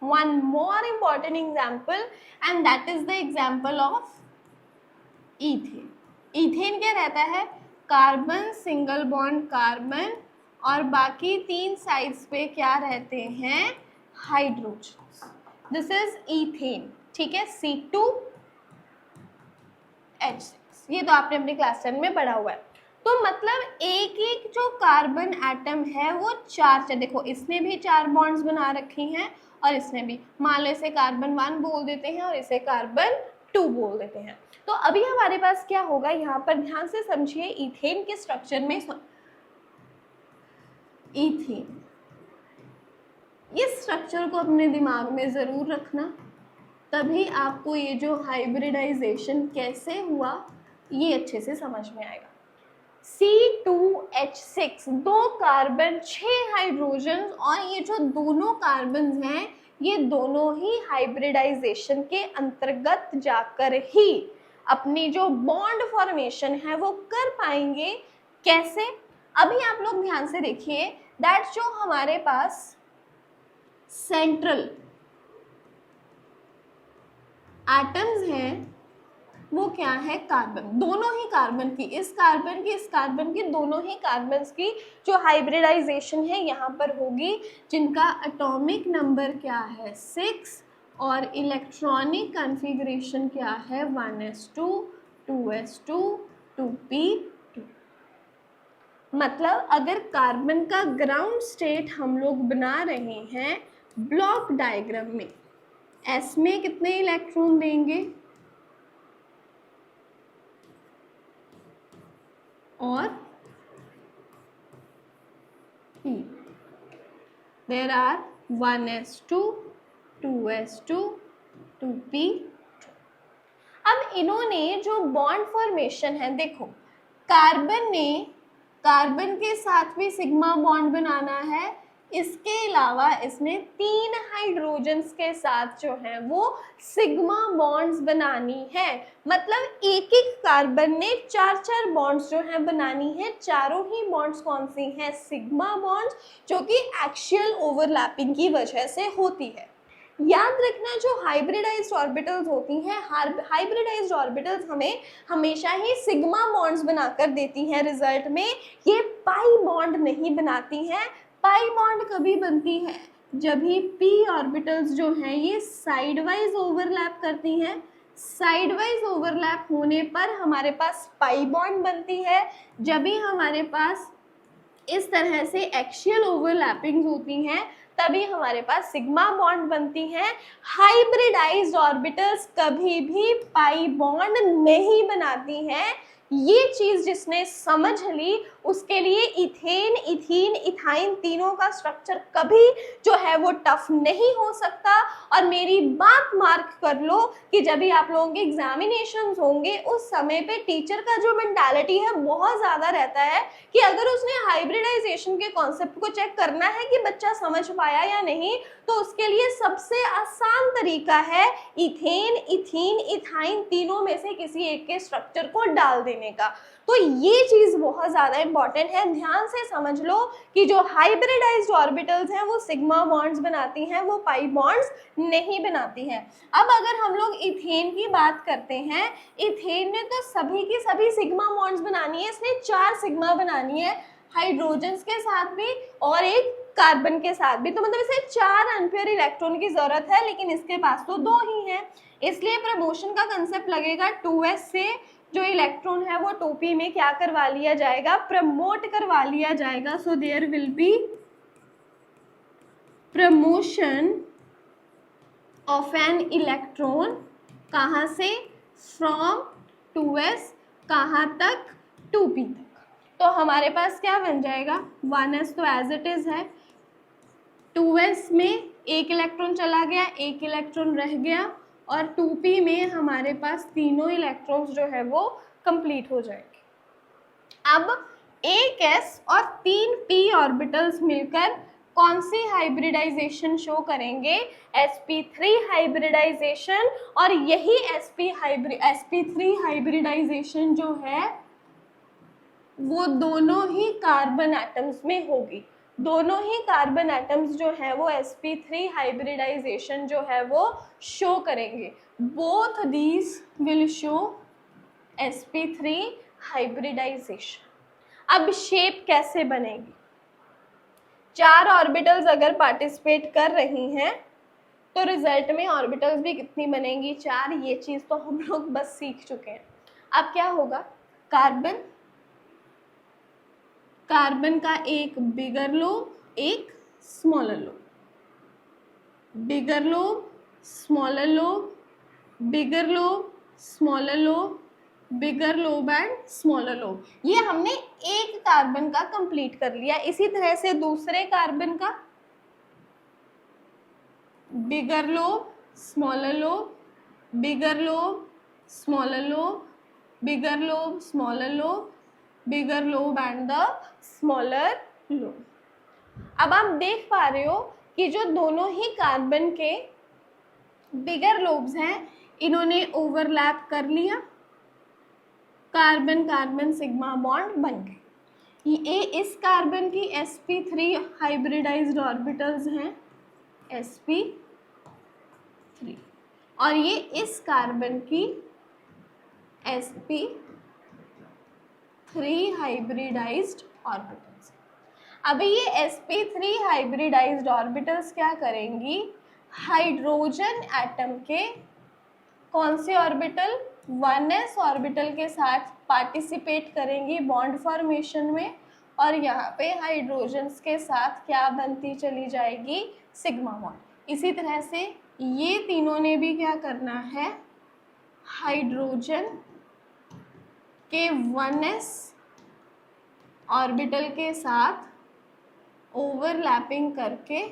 one more important example and that is the example of ethane. ethane क्या रहता है, carbon single bond carbon और बाकी 3 sides पे क्या रहते हैं, हाइड्रोजन. This is ethane. ठीक है, C2H6. ये तो आपने अपनी क्लास 10 में पढ़ा हुआ है. तो मतलब एक एक जो कार्बन एटम है वो 4, देखो इसने भी 4 बॉन्ड्स बना रखी हैं और इसने भी, मान लो इसे कार्बन 1 बोल देते हैं और इसे कार्बन 2 बोल देते हैं. तो अभी हमारे पास क्या होगा, यहाँ पर ध्यान से समझिए, इथेन के स्ट्रक्चर में इथेन, इस स्ट्रक्चर को अपने दिमाग में जरूर रखना, तभी आपको ये जो हाइब्रिडाइजेशन कैसे हुआ ये अच्छे से समझ में आएगा. C2H6, 2 कार्बन 6 हाइड्रोजन, और ये जो दोनों कार्बन हैं ये दोनों ही हाइब्रिडाइजेशन के अंतर्गत जाकर ही अपनी जो बॉन्ड फॉर्मेशन है वो कर पाएंगे. कैसे, अभी आप लोग ध्यान से देखिए, दैट जो हमारे पास सेंट्रल एटम्स हैं वो क्या है, कार्बन, दोनों ही कार्बन की, इस कार्बन की दोनों ही कार्बन की जो हाइब्रिडाइजेशन है यहाँ पर होगी, जिनका एटॉमिक नंबर क्या है 6 और इलेक्ट्रॉनिक कॉन्फ़िगरेशन क्या है 1s2 2s2 2p2. मतलब अगर कार्बन का ग्राउंड स्टेट हम लोग बना रहे हैं ब्लॉक डायग्राम में, s में कितने इलेक्ट्रॉन देंगे और P. There are 1s2 2s2 2p2. अब इन्होंने जो बॉन्ड फॉर्मेशन है, देखो कार्बन ने कार्बन के साथ भी सिग्मा बॉन्ड बनाना है, इसके अलावा इसने 3 हाइड्रोजन्स के साथ जो है वो सिग्मा बॉन्ड्स बनानी है. मतलब एक एक कार्बन ने 4 बॉन्ड्स जो है बनानी है. चारों ही बॉन्ड्स कौन सी हैं, सिग्मा बॉन्ड्स, जो कि एक्सियल ओवरलैपिंग की वजह से होती है. याद रखना, जो हाइब्रिडाइज्ड ऑर्बिटल्स होती हैं, हाइब्रिडाइज्ड ऑर्बिटल्स हमें हमेशा ही सिग्मा बॉन्ड्स बनाकर देती हैं रिजल्ट में, ये पाई बॉन्ड नहीं बनाती हैं. पाई बॉन्ड कभी बनती है जब ही p ऑर्बिटल्स जो हैं ये साइड वाइज ओवरलैप करती हैं. साइड वाइज ओवरलैप होने पर हमारे पास पाई बॉन्ड बनती है. जब भी हमारे पास इस तरह से एक्सियल ओवरलैपिंग होती हैं तभी हमारे पास सिग्मा बॉन्ड बनती हैं. हाइब्रिडाइज्ड ऑर्बिटल्स कभी भी पाई बॉन्ड नहीं बनाती हैं. ये चीज जिसने समझ ली उसके लिए इथेन, इथीन, इथाइन तीनों का स्ट्रक्चर कभी जो है वो टफ नहीं हो सकता. और मेरी बात मार्क कर लो कि जब भी आप लोगों के एग्जामिनेशंस होंगे उस समय पे टीचर का जो मेंटालिटी है बहुत ज़्यादा रहता है कि अगर उसने हाइब्रिडाइजेशन के कॉन्सेप्ट को चेक करना है कि बच्चा समझ पाया या नहीं, तो उसके लिए सबसे आसान तरीका है इथेन, इथीन, इथाइन तीनों में से किसी एक के स्ट्रक्चर को डाल देने का. तो ये चीज़ बहुत ज़्यादा इंपॉर्टेंट है, ध्यान से समझ लो कि जो हाइब्रिडाइज्ड ऑर्बिटल्स हैं वो सिग्मा बॉन्ड्स बनाती हैं, वो पाई बॉन्ड्स नहीं बनाती हैं. अब अगर हम लोग इथेन की बात करते हैं, इथेन ने तो सभी की सभी सिग्मा बॉन्ड्स बनानी है, इसने 4 सिग्मा बनानी है, हाइड्रोजन्स के साथ भी और एक कार्बन के साथ भी. तो मतलब इसे 4 अनपेयर इलेक्ट्रॉन की जरूरत है, लेकिन इसके पास तो 2 ही हैं, इसलिए प्रमोशन का कंसेप्ट लगेगा. 2s से जो इलेक्ट्रॉन है वो 2p में क्या करवा लिया जाएगा, प्रमोट करवा लिया जाएगा. So there will be promotion of an electron, कहाँ से, फ्रॉम 2s कहाँ तक, 2p तक. तो हमारे पास क्या बन जाएगा, 1s तो एज इट इज है, 2s में एक इलेक्ट्रॉन चला गया, एक इलेक्ट्रॉन रह गया, और 2p में हमारे पास तीनों इलेक्ट्रॉन्स जो है वो कंप्लीट हो जाएंगे. अब एक s और 3 p ऑर्बिटल्स मिलकर कौन सी हाइब्रिडाइजेशन शो करेंगे, sp3 हाइब्रिडाइजेशन. और यही sp3 हाइब्रिडाइजेशन जो है वो दोनों ही कार्बन एटम्स में होगी. दोनों ही कार्बन एटम्स जो है वो sp3 हाइब्रिडाइजेशन जो है वो शो करेंगे। Both these will show sp3 hybridization. अब शेप कैसे बनेगी? 4 ऑर्बिटल्स अगर पार्टिसिपेट कर रही हैं तो रिजल्ट में ऑर्बिटल्स भी कितनी बनेंगी? 4। ये चीज तो हम लोग बस सीख चुके हैं। अब क्या होगा? कार्बन का एक बिगर लोब, एक smaller lobe, bigger lobe, smaller lobe, bigger lobe, smaller lobe, bigger lobe and smaller lobe. ये हमने एक कार्बन का कंप्लीट कर लिया। इसी तरह से दूसरे कार्बन का bigger lobe, smaller lobe, bigger lobe, smaller lobe, bigger lobe, smaller lobe, bigger lobe and the smaller lobe. अब आप देख पा रहे हो कि जो दोनों ही कार्बन के बिगर लोब्स हैं इन्होंने ओवरलैप कर लिया, कार्बन कार्बन सिग्मा बॉन्ड बन गए। ये इस कार्बन की sp3 हाइब्रिडाइज्ड ऑर्बिटल्स हैं sp3 और ये इस कार्बन की sp3 हाइब्रिडाइज्ड ऑर्बिटल्स। अभी ये sp3 हाइब्रिडाइज्ड ऑर्बिटल्स क्या करेंगी? हाइड्रोजन एटम के कौन से ऑर्बिटल? 1s ऑर्बिटल के साथ पार्टिसिपेट करेंगी बॉन्ड फॉर्मेशन में और यहाँ पे हाइड्रोजन्स के साथ क्या बनती चली जाएगी? Sigma bond. इसी तरह से ये तीनों ने भी क्या करना है? हाइड्रोजन के 1s ऑर्बिटल के साथ ओवरलैपिंग करके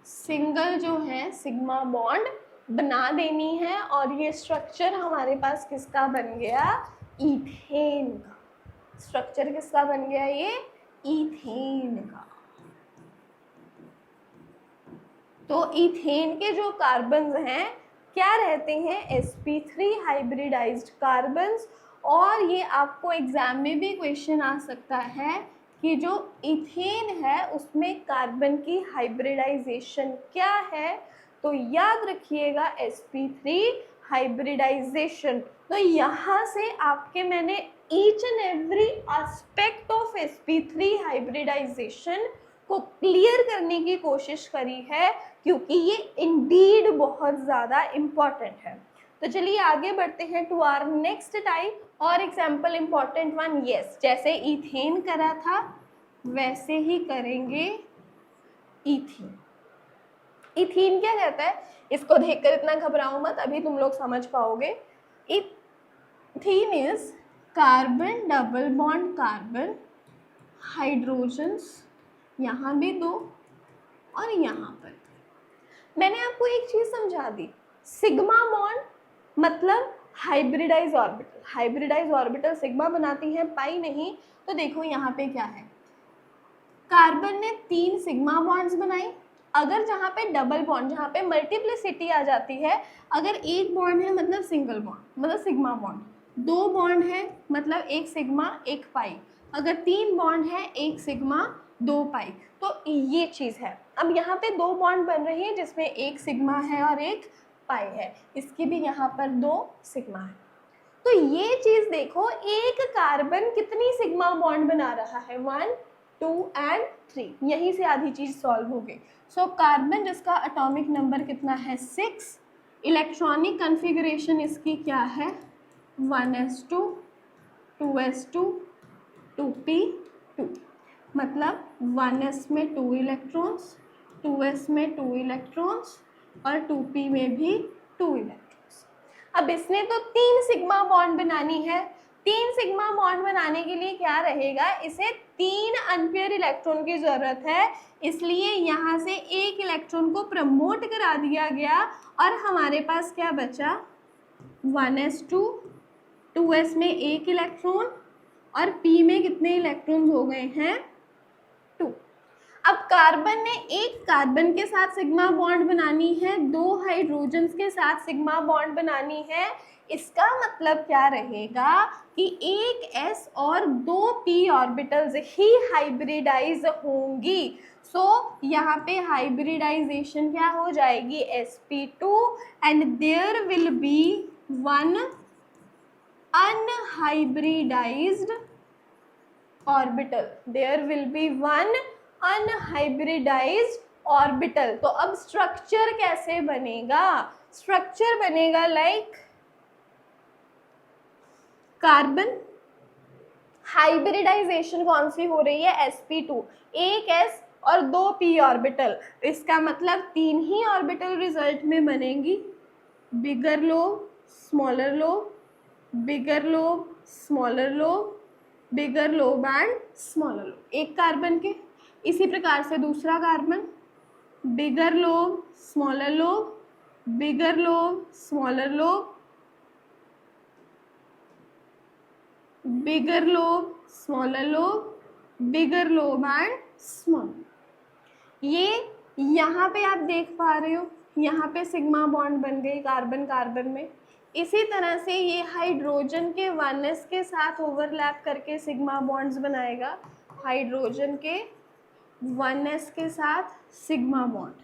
सिंगल जो है सिग्मा बॉन्ड बना देनी है और ये स्ट्रक्चर हमारे पास किसका बन गया? ईथेन का। स्ट्रक्चर किसका बन गया? ये ईथेन का। तो ईथेन के जो कार्बन्स हैं क्या रहते हैं? sp3 hybridised carbons. और ये आपको एग्जाम में भी क्वेश्चन आ सकता है कि जो इथेन है उसमें कार्बन की हाइब्रिडाइजेशन क्या है? तो याद रखिएगा sp3 हाइब्रिडाइजेशन। तो यहाँ से आपके मैंने each and every aspect of sp3 hybridization को क्लियर करने की कोशिश करी है क्योंकि ये इंडीड बहुत ज़्यादा इम्पॉर्टेंट है। तो चलिए आगे बढ़ते हैं टू आवर नेक्स्ट टाइप और एग्जाम्पल इम्पॉर्टेंट वन। यस, जैसे इथेन करा था वैसे ही करेंगे इथीन। इथीन क्या कहता है? इसको देखकर इतना घबराओ मत, अभी तुम लोग समझ पाओगे। Ethene is carbon double bond carbon, hydrogens यहाँ भी दो और यहाँ पर। मैंने आपको एक चीज समझा दी, सिग्मा बॉन्ड मतलब hybridize orbital. Hybridize orbital sigma बनाती है, पाई नहीं। तो देखो यहाँ पे क्या है, कार्बन ने 3 सिग्मा बॉन्ड्स बनाई। अगर जहाँ पे डबल बॉन्ड, जहाँ पे मल्टीप्लिसिटी आ जाती है, अगर एक बॉन्ड है मतलब सिंगल बॉन्ड मतलब सिग्मा बॉन्ड, 2 बॉन्ड है मतलब एक सिग्मा एक पाई, अगर 3 बॉन्ड है एक सिग्मा 2 पाई। तो ये चीज़ है। अब यहाँ पे 2 बॉन्ड बन रही है जिसमें एक सिग्मा है और एक पाई है, इसकी भी यहाँ पर 2 सिग्मा है। तो ये चीज़ देखो, एक कार्बन कितनी सिग्मा बॉन्ड बना रहा है? 1 2 एंड 3। यहीं से आधी चीज़ सॉल्व हो गई। सो कार्बन जिसका एटॉमिक नंबर कितना है? 6। इलेक्ट्रॉनिक कन्फिगरेशन इसकी क्या है? 1s2 2s2 2p2। मतलब 1s में 2 इलेक्ट्रॉन्स, 2s में 2 इलेक्ट्रॉन्स और 2p में भी 2 इलेक्ट्रॉन्स। अब इसने तो 3 सिग्मा बॉन्ड बनानी है। 3 सिग्मा बॉन्ड बनाने के लिए क्या रहेगा? इसे 3 अनपेयर इलेक्ट्रॉन की ज़रूरत है, इसलिए यहाँ से एक इलेक्ट्रॉन को प्रमोट करा दिया गया और हमारे पास क्या बचा? 1s2 2s में 1 इलेक्ट्रॉन और p में कितने इलेक्ट्रॉन्स हो गए हैं? 2। अब कार्बन ने एक कार्बन के साथ सिग्मा बॉन्ड बनानी है, दो हाइड्रोजन्स के साथ सिग्मा बॉन्ड बनानी है। इसका मतलब क्या रहेगा कि एक s और दो p ऑर्बिटल्स ही हाइब्रिडाइज होंगी। सो यहाँ पे हाइब्रिडाइजेशन क्या हो जाएगी, sp2 and there will be one unhybridized orbital, there will be one unhybridized orbital. तो अब स्ट्रक्चर कैसे बनेगा, स्ट्रक्चर बनेगा लाइक कार्बन, हाइब्रिडाइजेशन कौन सी हो रही है, sp2, एक s और दो p ऑर्बिटल, इसका मतलब तीन ही ऑर्बिटल रिजल्ट में बनेंगी, bigger lobe, smaller lobe, bigger lobe, smaller lobe, bigger lobe and smaller lobe, एक कार्बन के। इसी प्रकार से दूसरा carbon, bigger lobe, smaller lobe, bigger lobe, smaller lobe, bigger lobe, smaller lobe, bigger lobe and small. ये यहाँ पे आप देख पा रहे हो, यहाँ पे सिग्मा बॉन्ड बन गई कार्बन कार्बन में। इसी तरह से ये हाइड्रोजन के 1s के साथ ओवरलैप करके सिग्मा बॉन्ड्स बनाएगा, हाइड्रोजन के 1s के साथ सिग्मा बॉन्ड,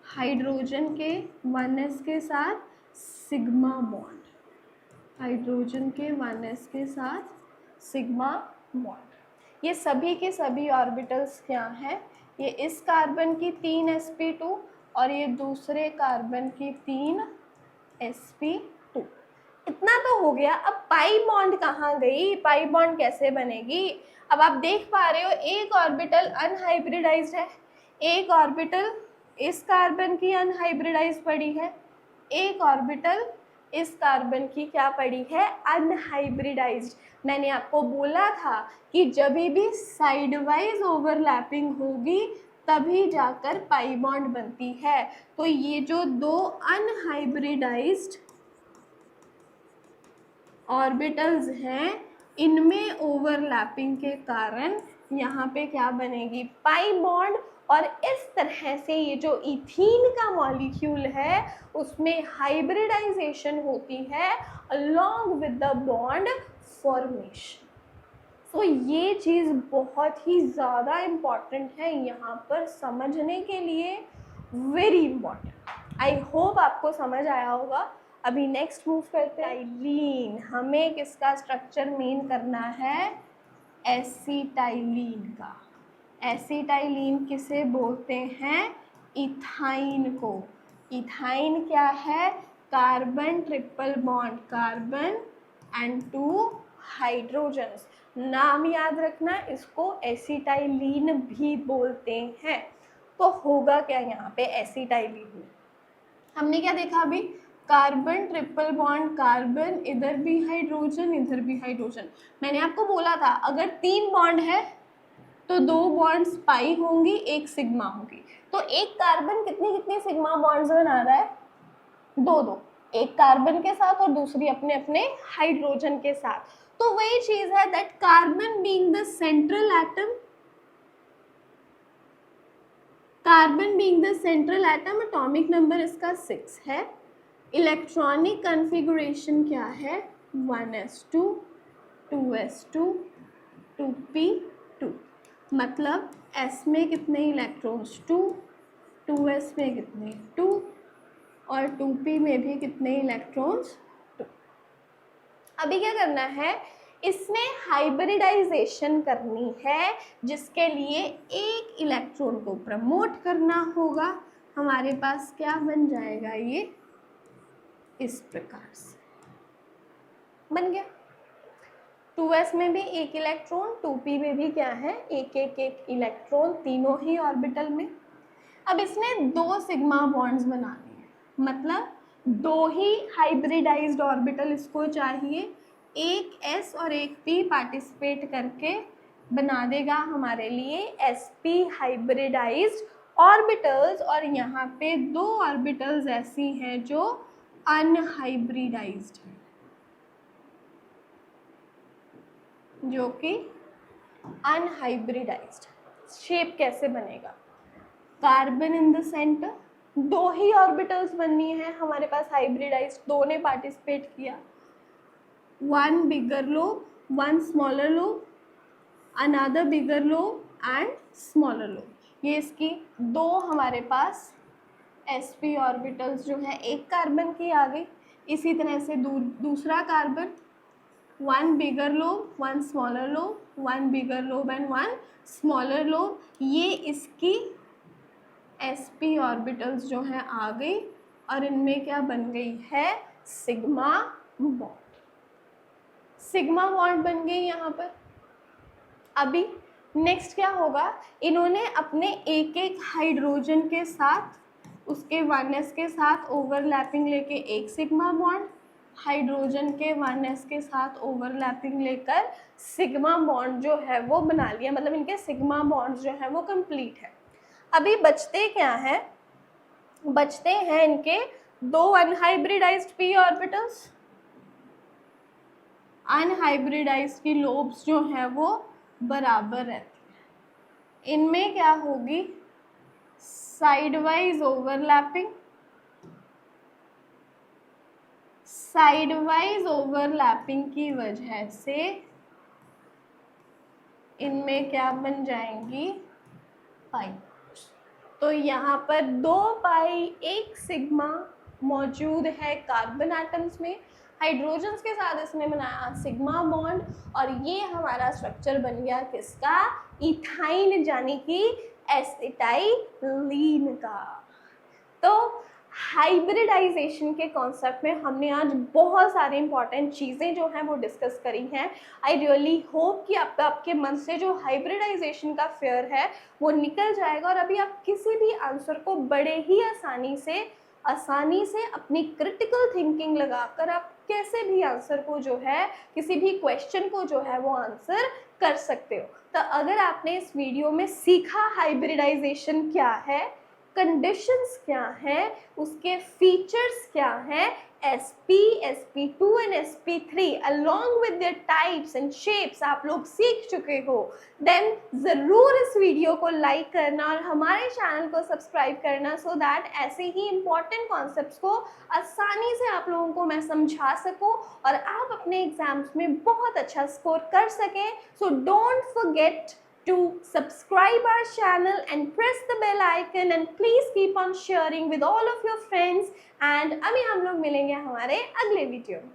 हाइड्रोजन के 1s के साथ सिग्मा बॉन्ड, हाइड्रोजन के 1s के साथ सिग्मा बॉन्ड। ये सभी के सभी ऑर्बिटल्स क्या हैं, ये इस कार्बन की 3 sp2 और ये दूसरे कार्बन की 3 sp2। इतना तो हो गया। अब पाई बॉन्ड कहाँ गई, पाई बॉन्ड कैसे बनेगी। अब आप देख पा रहे हो एक ऑर्बिटल अनहाइब्रिडाइज्ड है, एक ऑर्बिटल इस कार्बन की अनहाइब्रिडाइज पड़ी है, एक ऑर्बिटल इस कार्बन की क्या पड़ी है, अनहाइब्रिडाइज्ड। मैंने आपको बोला था कि जब भी साइड वाइज ओवरलैपिंग होगी तभी जाकर पाई बॉन्ड बनती है। तो ये जो दो अनहाइब्रिडाइज्ड ऑर्बिटल्स हैं इनमें ओवरलैपिंग के कारण यहाँ पे क्या बनेगी, पाई बॉन्ड। और इस तरह से ये जो इथीन का मॉलिक्यूल है उसमें हाइब्रिडाइजेशन होती है along with the bond formation. तो ये चीज़ बहुत ही ज़्यादा इम्पॉर्टेंट है यहाँ पर समझने के लिए, वेरी इम्पॉर्टेंट। आई होप आपको समझ आया होगा। अभी नेक्स्ट मूव करते हैं, टाइलीन। हमें किसका स्ट्रक्चर मेन करना है, एसिटाइलीन का। एसिटाइलीन किसे बोलते हैं, इथाइन को। इथाइन क्या है, carbon triple bond, carbon and 2 hydrogens. नाम याद रखना, इसको एसिटाइलीन भी बोलते हैं। तो होगा क्या यहाँ पे एसिटाइलीन में, हमने क्या देखा अभी, कार्बन ट्रिपल बॉन्ड, कार्बन, इधर भी हाइड्रोजन, इधर भी हाइड्रोजन। मैंने आपको बोला था अगर 3 बॉन्ड है तो 2 बॉन्ड्स पाई होंगी, एक सिग्मा होगी। तो एक कार्बन कितनी कितनी सिग्मा बॉन्ड्स बना रहा है, 2, एक कार्बन के साथ और दूसरी अपने अपने हाइड्रोजन के साथ। तो वही चीज है that carbon being the central atom, carbon being the central atom, atomic number इसका 6 है। इलेक्ट्रॉनिक कॉन्फ़िगरेशन क्या है, 1s2 2s2 2p2। मतलब s में कितने इलेक्ट्रॉन्स 2, 2s में कितने 2 और 2p में भी कितने इलेक्ट्रॉन्स 2। अभी क्या करना है, इसमें हाइब्रिडाइजेशन करनी है जिसके लिए एक इलेक्ट्रॉन को प्रमोट करना होगा। हमारे पास क्या बन जाएगा, ये इस प्रकार से बन गया। 2s में भी एक इलेक्ट्रॉन, 2p में भी क्या है, एक एक एक इलेक्ट्रॉन, तीनों ही ऑर्बिटल में। अब इसमें 2 सिग्मा बॉन्ड्स बनाने हैं, मतलब 2 ही हाइब्रिडाइज्ड ऑर्बिटल इसको चाहिए। एक s और एक p पार्टिसिपेट करके बना देगा हमारे लिए sp हाइब्रिडाइज्ड ऑर्बिटल्स। और यहाँ पे 2 ऑर्बिटल्स ऐसी हैं जो अनहाइब्रिडाइज्ड है, जो कि अनहाइब्रिडाइज्ड। शेप कैसे बनेगा, carbon in the centre, 2 he orbitals बननी है हमारे पास हाइब्रिडाइज्ड, 2 ने पार्टिसिपेट किया, 1 bigger lobe, 1 smaller lobe, another bigger lobe and smaller lobe, ये इसकी 2 हमारे पास sp ऑर्बिटल्स जो है एक कार्बन की आ गई। इसी तरह से दूसरा carbon, 1 bigger lobe, 1 smaller lobe, 1 bigger lobe and 1 smaller lobe, ये इसकी sp ऑर्बिटल्स जो है आ गई और इनमें क्या बन गई है, सिग्मा बॉन्ड, सिग्मा बॉन्ड बन गई यहाँ पर। अभी नेक्स्ट क्या होगा, इन्होंने अपने एक एक हाइड्रोजन के साथ उसके 1s के साथ ओवरलैपिंग लेके एक सिग्मा बॉन्ड, हाइड्रोजन के 1s के साथ ओवरलैपिंग लेकर सिग्मा बॉन्ड जो है वो बना लिया, मतलब इनके सिग्मा बॉन्ड जो है वो कंप्लीट है। अभी बचते क्या है, बचते हैं इनके 2 अनहाइब्रिडाइज्ड p ऑर्बिटल्स, अनहाइब्रिडाइज्ड की लोब्स जो है वो बराबर रहती है, इनमें क्या होगी, साइडवाइज ओवरलैपिंग, साइडवाइज ओवरलैपिंग की वजह से इनमें क्या बन जाएंगी, पाई। तो यहाँ पर 2 पाई 1 सिग्मा मौजूद है कार्बन एटम्स में, हाइड्रोजन्स के साथ इसने बनाया सिग्मा बॉन्ड और ये हमारा स्ट्रक्चर बन गया किसका, इथाइन यानी कि एसिटाइलीन का। तो हाइब्रिडाइजेशन के कॉन्सेप्ट में हमने आज बहुत सारी इंपॉर्टेंट चीज़ें जो हैं वो डिस्कस करी हैं। आई रियली होप कि आपके मन से जो हाइब्रिडाइजेशन का फेयर है वो निकल जाएगा और अभी आप किसी भी आंसर को बड़े ही आसानी से अपनी क्रिटिकल थिंकिंग लगाकर आप कैसे भी आंसर को जो है, किसी भी क्वेश्चन को जो है वो आंसर कर सकते हो। तो अगर आपने इस वीडियो में सीखा हाइब्रिडाइजेशन क्या है, कंडीशंस क्या हैं, उसके फीचर्स क्या हैं, sp, sp2 and sp3 along with their types and shapes आप लोग सीख चुके हो, देन ज़रूर इस वीडियो को लाइक करना और हमारे चैनल को सब्सक्राइब करना सो दैट ऐसे ही इम्पॉर्टेंट कॉन्सेप्ट्स को आसानी से आप लोगों को मैं समझा सकूं और आप अपने एग्जाम्स में बहुत अच्छा स्कोर कर सकें। So don't forget to subscribe our channel and press the bell icon and please keep on sharing with all of your friends and अभी हम लोग मिलेंगे हमारे अगले वीडियो में।